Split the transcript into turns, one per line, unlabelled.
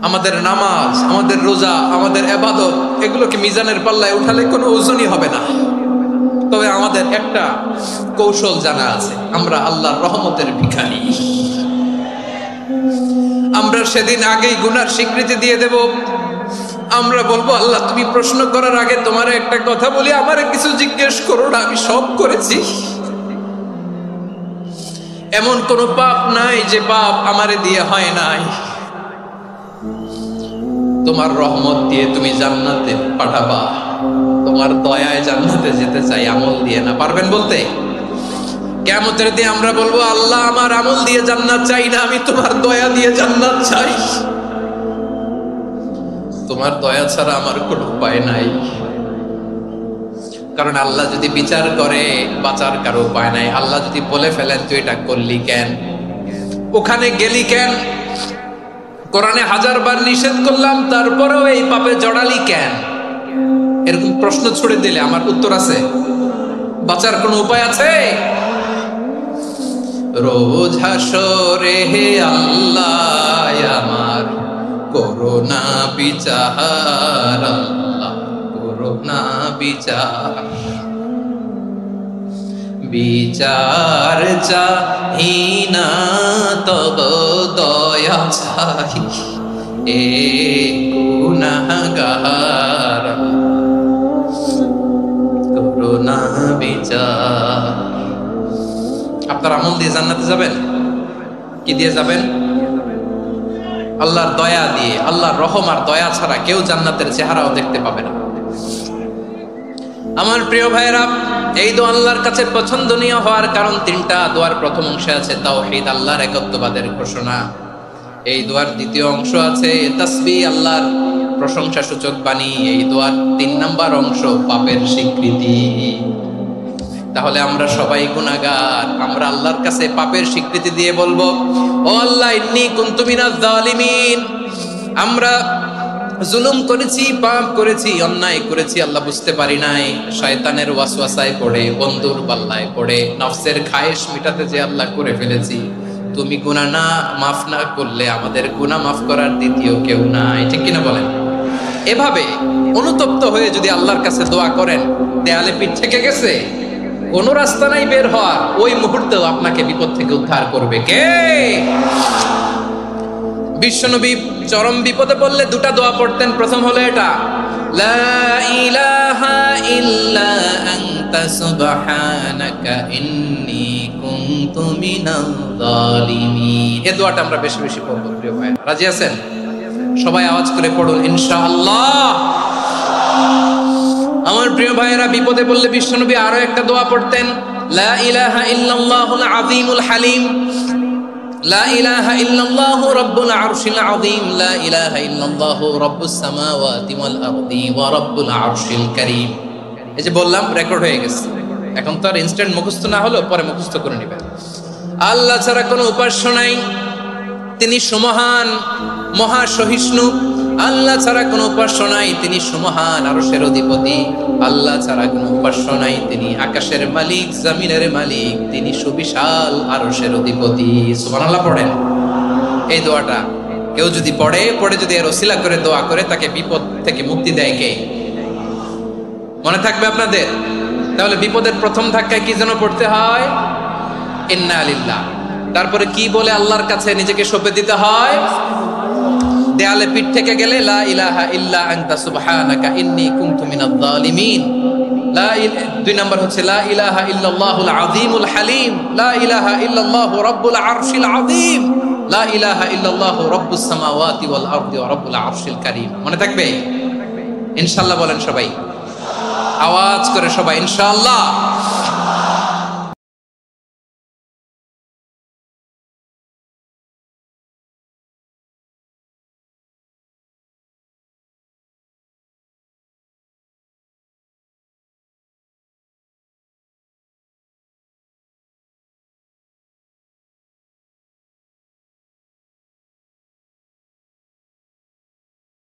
আমাদের নামাজ, আমাদের রোজা, আমাদের ইবাদত এগুলোকে মিজানের পাল্লায় উঠালে কোনো ওজনই হবে না। তবে আমাদের একটা কৌশল জানা আছে, আমরা আল্লাহর রহমতের ভিখারি। আমরা সেদিন আগেই গুনার স্বীকৃতি দিয়ে দেব। আমরা বলবো, আল্লাহ তুমি প্রশ্ন করার আগে তোমার একটা কথা বলি, আমারে কিছু জিজ্ঞেস করো না, আমি সব করেছি। এমন কোন পাপ নাই যে পাপ আমারে দিয়ে হয় নাই। তোমার রহমত দিয়ে তুমি জান্নাতে পাঠাবা, তোমার দয়ায় জান্নাতে যেতে চাই, আমল দিয়ে না। পারবেন বলতে? কিয়ামতের দিন আমরা বলবো, আল্লাহ আমার আমল দিয়ে জান্নাত চাই না, আমি তোমার দয়া দিয়ে জান্নাত চাই। তোমার দয়া ছাড়া আমার কোনো উপায় নাই। কারণ আল্লাহ যদি বিচার করে বাঁচার কারো উপায় নাই। আল্লাহ যদি বলে ফেলেন তুই এটা করলি কেন, ওখানে গেলি কেন, কোরআনে 1000 বার নিষেধ করলাম তারপরেও এই পাপে জড়ালি কেন, এরকম প্রশ্ন ছুড়ে দিলে আমার উত্তর আছে? বাঁচার কোনো উপায় আছে? রোজ হাসরে হে আল্লাহ আমার করোনা বিচার, আল্লাহ করোনা বিচার, বিচার চাহি না তব দয়া চাই, এ গুনাহগার করোনা বিচার। আপনার আমল দিয়ে জান্নাতে যাবেন? কি দিয়ে যাবেন? আল্লাহর দয়া দিয়ে। আল্লাহর রহম আর দয়া ছাড়া কেউ জান্নাতের চেহারাও দেখতে পাবে না। আমার প্রিয় ভাইরা, এই দোয়া আল্লাহর কাছে পছন্দনীয় হওয়ার কারণ 3টা। দোয়ার প্রথম অংশে আছে তাওহীদ, আল্লাহর একত্ববাদের ঘোষণা। এই দোয়ার দ্বিতীয় অংশ আছে তাসবিহ, আল্লাহর প্রশংসা সূচক বাণী। এই দোয়ার 3 নাম্বার অংশ পাপের স্বীকৃতি। তাহলে আমরা সবাই গুনাহগার। আমরা আল্লাহর কাছে পাপের স্বীকৃতি দিয়ে বলবো, ও আল্লাহ ইন্নী কুনতু মিনাজ জালিমিন, আমরা জুলুম করেছি, পাপ করেছি, অন্যায় করেছি, আল্লাহ বুঝতে পারি নাই, শয়তানের ওয়াসওয়াসায় পড়ে, বন্ধুর পাল্লায় পড়ে, নফসের খায়েশ মিটাতে যে আল্লাহ করে ফেলেছি। তুমি গুনাহ না মাফ না করলে আমাদের গুনাহ মাফ করার দ্বিতীয় কেউ নাই। ঠিক কিনা বলেন? এভাবে অনুতপ্ত হয়ে যদি আল্লাহর কাছে দোয়া করেন, দেয়ালে পিঠ থেকে গেছে, কোনো রাস্তা নাই বের হওয়ার, ওই মুহূর্তেও আপনাকে বিপদ থেকে উদ্ধার করবে কে? বিশ্বনবী চরম বিপদে পড়লে 2টা দোয়া পড়তেন। প্রথম হলো এটা, লা ইলাহা ইল্লা আনতা সুবহানাকা ইন্নী কুনতু মিনাজ জালিমিন। এই দোয়াটা আমরা বেশি বেশি পড়ব প্রিয় ভাই। রাজি আছেন? সবাই আওয়াজ করে পড়ুন ইনশাআল্লাহ। আমার প্রিয় ভাইয়েরা, বিপদে পড়লে বিশ্বনবী আরো একটা দোয়া পড়তেন, লা ইলাহা ইল্লাল্লাহুল আযীমুল হালিম, লা ইলাহা ইল্লাল্লাহু রাব্বুল আরশিল আযীম, লা ইলাহা ইল্লাল্লাহু রাব্বুস সামাওয়াতি ওয়াল আরদি ওয়া রাব্বুল আরশিল কারীম। এই যে বললাম, রেকর্ড হয়ে গেছে। এখন তো আর ইনস্ট্যান্ট মুখস্থ না হলো, পরে মুখস্থ করে নেবেন। আল্লাহ ছাড়া কোনো উপাস্য নাই, তিনি সুমহান, মহা সহিষ্ণু। আল্লাহ ছাড়া কোনো উপাস্য নাই, তিনি সুমহান, আরশের অধিপতি। আল্লাহ ছাড়া কোনো উপাস্য নাই, তিনি আকাশের মালিক, জমিনের মালিক, তিনি সুবিশাল আরশের অধিপতি। সুবহানাল্লাহ পড়েন। এই দোয়াটা কেউ যদি পড়ে যদি এর ওসিলা করে দোয়া করে, তাকে বিপদ থেকে মুক্তি দেয় কে? মনে থাকবে আপনাদের? তাহলে বিপদের প্রথম ধাক্কায় কি যেন পড়তে হয়? ইন্না লিল্লাহ। তারপরে কি বলে আল্লাহর কাছে নিজেকে সঁপে দিতে হয়? দেয়ালে পিঠ থেকে গেলে লা ইলাহা ইল্লা আনতা সুবহানাকা ইন্নী কুনতু মিনাজ জালিমিন। 2 নাম্বার হচ্ছে লা ইলাহা ইল্লাল্লাহুল আযীমুল হালিম, লা ইলাহা ইল্লাল্লাহু রাব্বুল আরশিল আযীম, লা ইলাহা ইল্লাল্লাহু রাব্বুস সামাওয়াতি ওয়াল আরদি ওয়া রাব্বুল আরশিল কারীম। মনে থাকবে? ইনশাআল্লাহ বলেন সবাই, আওয়াজ করে সবাই ইনশাআল্লাহ।